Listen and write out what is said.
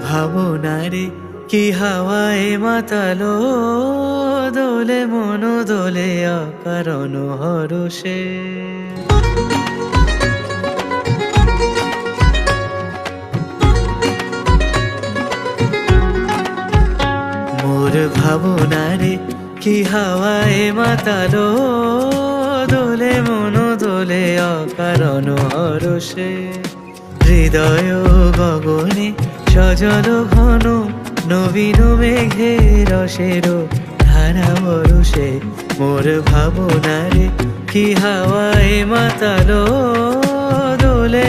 ভাবনারে কি হাওয়ায় মাতালো, দোলে মন দোলে অকারণ হরষে। মোর ভাবনারে কি হাওয়ায় মাতালো, দোলে মন দোলে অকারণ হরষে। হৃদয় গগনে সজল ঘন, নবীন মেঘের রসের ধারা বরষে। মোর ভাবনারে কি হাওয়ায় মাতালো, দোলে